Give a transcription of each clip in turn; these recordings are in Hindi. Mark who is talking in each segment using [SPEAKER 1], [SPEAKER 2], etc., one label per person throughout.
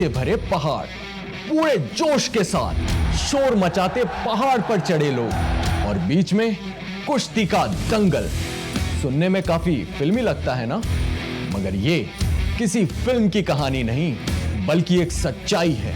[SPEAKER 1] के भरे पहाड़, पूरे जोश के साथ शोर मचाते पहाड़ पर चढ़े लोग और बीच में कुश्ती का दंगल। सुनने में काफी फिल्मी लगता है ना, मगर ये किसी फिल्म की कहानी नहीं बल्कि एक सच्चाई है।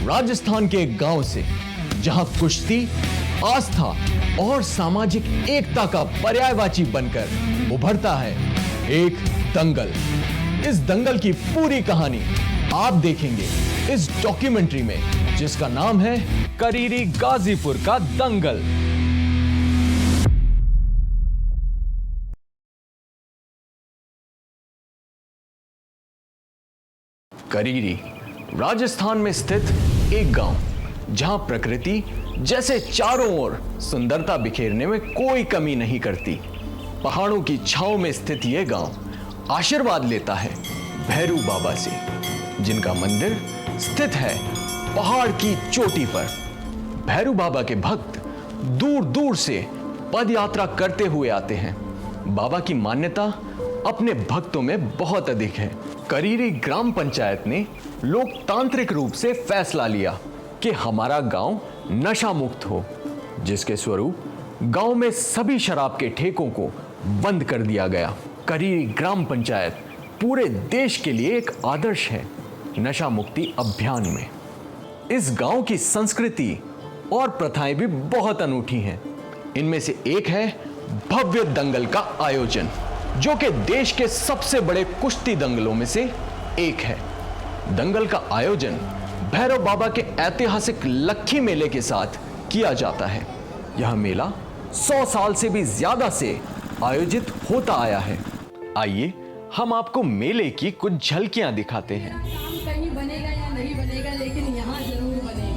[SPEAKER 1] राजस्थान के एक गांव से जहां कुश्ती आस्था और सामाजिक एकता का पर्यायवाची बनकर उभरता है एक दंगल। इस दंगल की पूरी कहानी आप देखेंगे इस डॉक्यूमेंट्री में, जिसका नाम है करीरी गाजीपुर का दंगल। करीरी राजस्थान में स्थित एक गांव, जहां प्रकृति जैसे चारों ओर सुंदरता बिखेरने में कोई कमी नहीं करती। पहाड़ों की छांव में स्थित यह गांव आशीर्वाद लेता है भैरू बाबा से, जिनका मंदिर स्थित है पहाड़ की चोटी पर। भैरू बाबा के भक्त दूर दूर से पद यात्रा करते हुए आते हैं। बाबा की मान्यता अपने भक्तों में बहुत अधिक है। करीरी ग्राम पंचायत ने लोकतांत्रिक रूप से फैसला लिया कि हमारा गांव नशा मुक्त हो, जिसके स्वरूप गांव में सभी शराब के ठेकों को बंद कर दिया गया। करीरी ग्राम पंचायत पूरे देश के लिए एक आदर्श है नशा मुक्ति अभियान में। इस गांव की संस्कृति और प्रथाएं भी बहुत अनूठी हैं। इनमें से एक है भव्य दंगल का आयोजन, जो कि देश के सबसे बड़े कुश्ती दंगलों में से एक है। दंगल का आयोजन भैरव बाबा के ऐतिहासिक लक्खी मेले के साथ किया जाता है। यह मेला 100 साल से भी ज्यादा से आयोजित होता आया है। आइए हम आपको मेले की कुछ झलकियां दिखाते हैं।
[SPEAKER 2] कहीं बनेगा या नहीं बनेगा, लेकिन यहाँ जरूर बनेगा।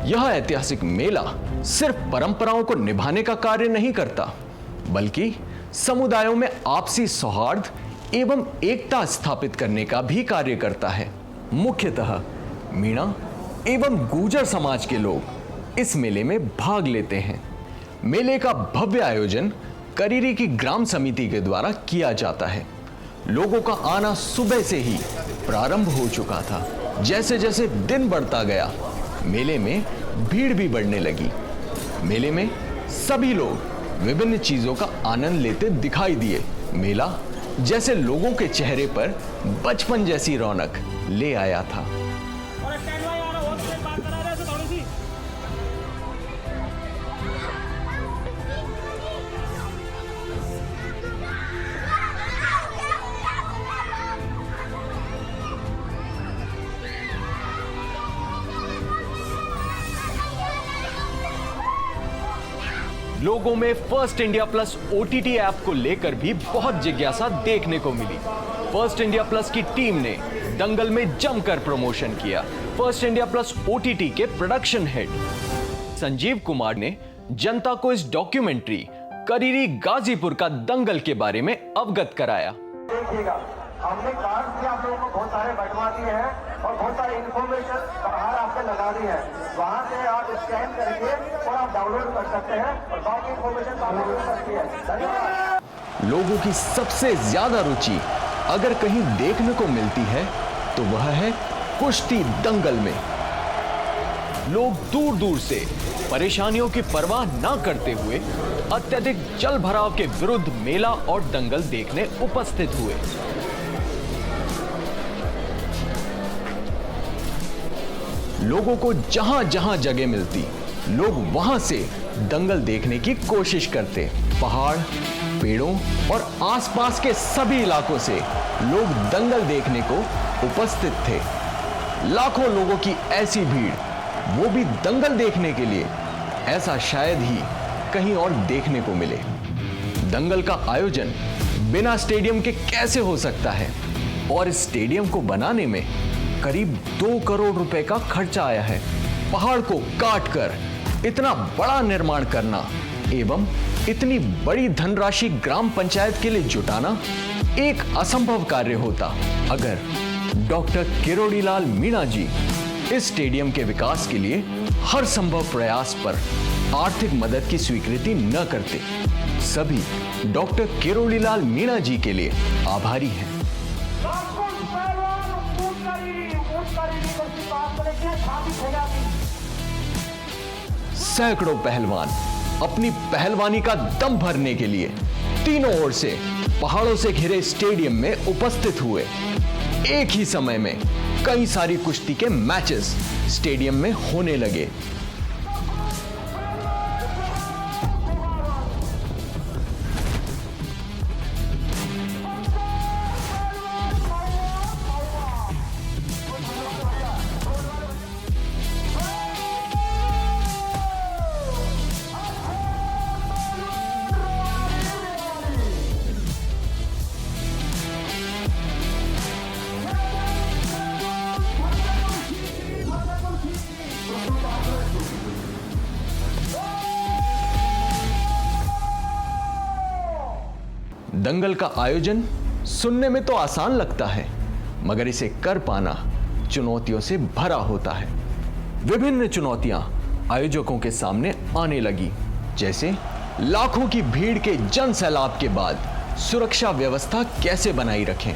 [SPEAKER 1] यह ऐतिहासिक मेला सिर्फ परंपराओं को निभाने का कार्य नहीं करता, बल्कि समुदायों में आपसी सौहार्द एवं एकता स्थापित करने का भी कार्य करता है। मुख्यतः मीणा एवं गुर्जर समाज के लोग इस मेले में भाग लेते हैं। मेले का भव्य आयोजन करीरी की ग्राम समिति के द्वारा किया जाता है। लोगों का आना सुबह से ही प्रारंभ हो चुका था। जैसे जैसे दिन बढ़ता गया, मेले में भीड़ भी बढ़ने लगी। मेले में सभी लोग विभिन्न चीजों का आनंद लेते दिखाई दिए। मेला जैसे लोगों के चेहरे पर बचपन जैसी रौनक ले आया था। लोगों में first India plus OTT app को लेकर भी बहुत जिज्ञासा देखने को मिली। फर्स्ट इंडिया प्लस की टीम ने दंगल में जमकर प्रमोशन किया। फर्स्ट इंडिया प्लस ओटीटी के प्रोडक्शन हेड संजीव कुमार ने जनता को इस डॉक्यूमेंट्री करीरी गाजीपुर का दंगल के बारे में अवगत कराया।
[SPEAKER 3] देखिएगा, हमने कार्ड से आप लोगों को बहुत सारे बंटवा दिए हैं और बहुत सारी इंफॉर्मेशन बाहर आपको लगा दी है। वहां से आप स्कैन करके और आप डाउनलोड कर सकते हैं और बाकी इंफॉर्मेशन डाउनलोड हो सकती है। धन्यवाद।
[SPEAKER 1] लोगों की सबसे ज्यादा रुचि अगर कहीं देखने को मिलती है तो वह है कुश्ती दंगल में। लोग दूर दूर से परेशानियों की परवाह न करते हुए अत्यधिक जल भराव के विरुद्ध मेला और दंगल देखने उपस्थित हुए। लोगों को जहां जहां जगह मिलती, लोग वहां से दंगल देखने की कोशिश करते। पहाड़, पेड़ों और आसपास के सभी इलाकों से लोग दंगल देखने को उपस्थित थे। लाखों लोगों की ऐसी भीड़, वो भी दंगल देखने के लिए, ऐसा शायद ही कहीं और देखने को मिले। दंगल का आयोजन बिना स्टेडियम के कैसे हो सकता है, और इस स्टेडियम को बनाने में करीब 2 करोड़ रुपए का खर्चा आया है। पहाड़ को काटकर इतना बड़ा निर्माण करना एवं इतनी बड़ी धनराशि ग्राम पंचायत के लिए जुटाना एक असंभव कार्य होता अगर डॉक्टर किरोड़ीलाल मीणा जी इस स्टेडियम के विकास के लिए हर संभव प्रयास पर आर्थिक मदद की स्वीकृति न करते। सभी डॉक्टर किरोड़ीलाल मीणा जी के लिए आभारी हैं। सैकड़ों पहलवान अपनी पहलवानी का दम भरने के लिए तीनों ओर से पहाड़ों से घिरे स्टेडियम में उपस्थित हुए। एक ही समय में कई सारी कुश्ती के मैचेस स्टेडियम में होने लगे। दंगल का आयोजन सुनने में तो आसान लगता है, मगर इसे कर पाना चुनौतियों से भरा होता है। विभिन्न चुनौतियां आयोजकों के सामने आने लगी, जैसे लाखों की भीड़ के जन सैलाब के बाद सुरक्षा व्यवस्था कैसे बनाई रखें,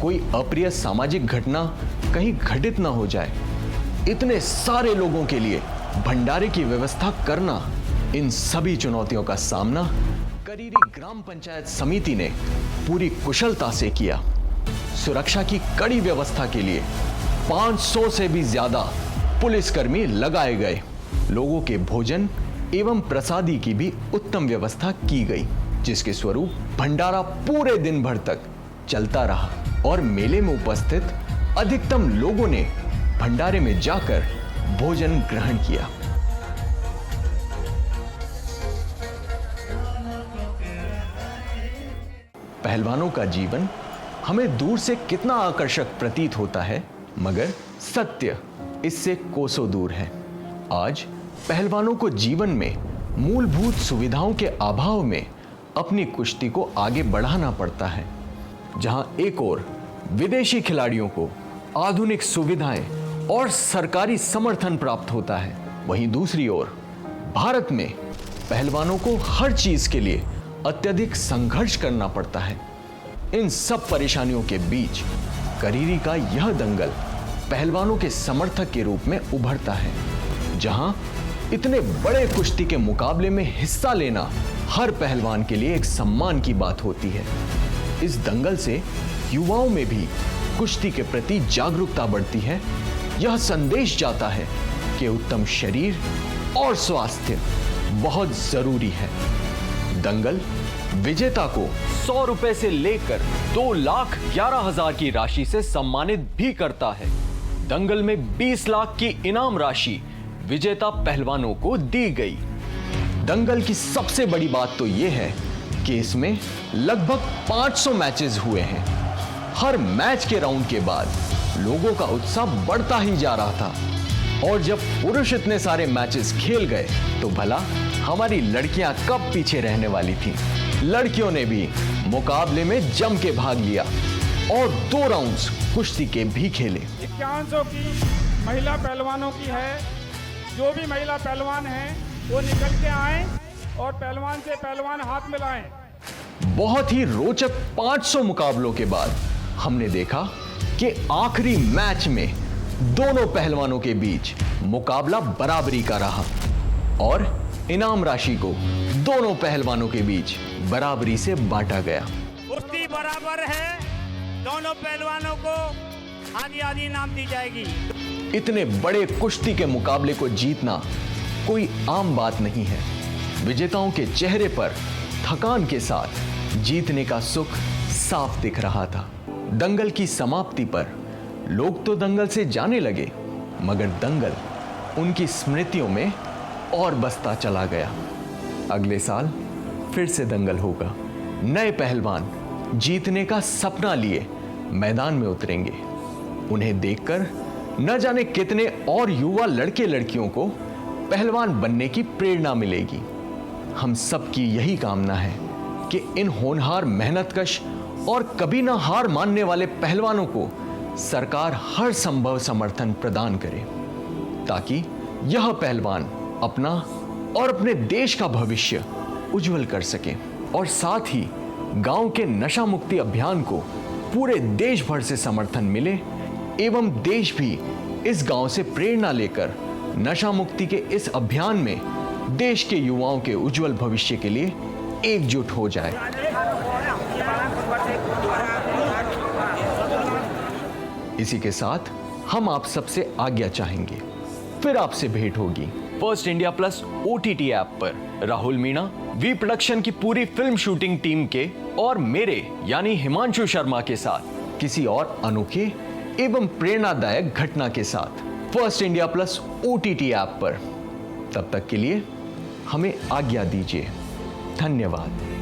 [SPEAKER 1] कोई अप्रिय सामाजिक घटना कहीं घटित ना हो जाए, इतने सारे लोगों के लिए भंडारे की व्यवस्था करना। इन सभी चुनौतियों का सामना करीरी ग्राम पंचायत समिति ने पूरी कुशलता से किया। सुरक्षा की कड़ी व्यवस्था के लिए 500 से भी ज्यादा पुलिसकर्मी लगाए गए। लोगों के भोजन एवं प्रसादी की भी उत्तम व्यवस्था की गई, जिसके स्वरूप भंडारा पूरे दिन भर तक चलता रहा और मेले में उपस्थित अधिकतम लोगों ने भंडारे में जाकर भोजन ग्रहण किया। पहलवानों का जीवन हमें दूर से कितना आकर्षक प्रतीत होता है, मगर सत्य इससे कोसों दूर है। आज पहलवानों को जीवन में मूलभूत सुविधाओं के अभाव में अपनी कुश्ती को आगे बढ़ाना पड़ता है। जहां एक ओर विदेशी खिलाड़ियों को आधुनिक सुविधाएं और सरकारी समर्थन प्राप्त होता है, वहीं दूसरी ओर भारत में पहलवानों को हर चीज के लिए अत्यधिक संघर्ष करना पड़ता है। इन सब परेशानियों के बीच करीरी का यह दंगल पहलवानों के समर्थक के रूप में उभरता है, जहां इतने बड़े कुश्ती के मुकाबले में हिस्सा लेना हर पहलवान के लिए एक सम्मान की बात होती है। इस दंगल से युवाओं में भी कुश्ती के प्रति जागरूकता बढ़ती है। यह संदेश जाता है कि उत्तम शरीर और स्वास्थ्य बहुत जरूरी है। दंगल विजेता को 100 रुपए से लेकर 2,11,000 की राशि से सम्मानित भी करता है। दंगल में 20 लाख की इनाम राशि विजेता पहलवानों को दी गई। दंगल की सबसे बड़ी बात तो यह है कि इसमें लगभग 500 मैचेस हुए हैं। हर मैच के राउंड के बाद लोगों का उत्साह बढ़ता ही जा रहा था, और जब पुरुष इतने सारे मैचेस खेल गए तो भला हमारी लड़कियां कब पीछे रहने वाली थीं। लड़कियों ने भी मुकाबले में जम के भाग लिया और 2 राउंड्स कुश्ती के भी खेले।
[SPEAKER 4] 51 की महिला पहलवानों की है। जो भी महिला पहलवान हैं वो निकल के आए और पहलवान से पहलवान हाथ मिलाएं।
[SPEAKER 1] बहुत ही रोचक 500 मुकाबलों के बाद हमने देखा कि आखिरी मैच में दोनों पहलवानों के बीच मुकाबला बराबरी का रहा और इनाम राशि को दोनों पहलवानों के बीच बराबरी से बांटा गया।
[SPEAKER 5] कुश्ती बराबर है, दोनों पहलवानों को आधी आधी इनाम दी जाएगी।
[SPEAKER 1] इतने बड़े कुश्ती के मुकाबले को जीतना कोई आम बात नहीं है। विजेताओं के चेहरे पर थकान के साथ जीतने का सुख साफ दिख रहा था। दंगल की समाप्ति पर लोग तो दंगल से जाने लगे, मगर दंगल उनकी स्मृतियों में और बसता चला गया। अगले साल फिर से दंगल होगा। नए पहलवान जीतने का सपना लिए मैदान में उतरेंगे। उन्हें देखकर न जाने कितने और युवा लड़के लड़कियों को पहलवान बनने की प्रेरणा मिलेगी। हम सबकी यही कामना है कि इन होनहार, मेहनतकश और कभी ना हार मानने वाले पहलवानों को सरकार हर संभव समर्थन प्रदान करे, ताकि यह पहलवान अपना और अपने देश का भविष्य उज्जवल कर सके और साथ ही गांव के नशा मुक्ति अभियान को पूरे देश भर से समर्थन मिले एवं देश भी इस गांव से प्रेरणा लेकर नशा मुक्ति के इस अभियान में देश के युवाओं के उज्जवल भविष्य के लिए एकजुट हो जाए। इसी के साथ हम आप सबसे आज्ञा चाहेंगे, फिर आपसे भेंट होगी first India plus OTT app पर राहुल मीणा, वी प्रोडक्शन की पूरी फिल्म शूटिंग टीम के और मेरे यानी हिमांशु शर्मा के साथ किसी और अनोखे एवं प्रेरणादायक घटना के साथ first India plus OTT app पर। तब तक के लिए हमें आज्ञा दीजिए। धन्यवाद।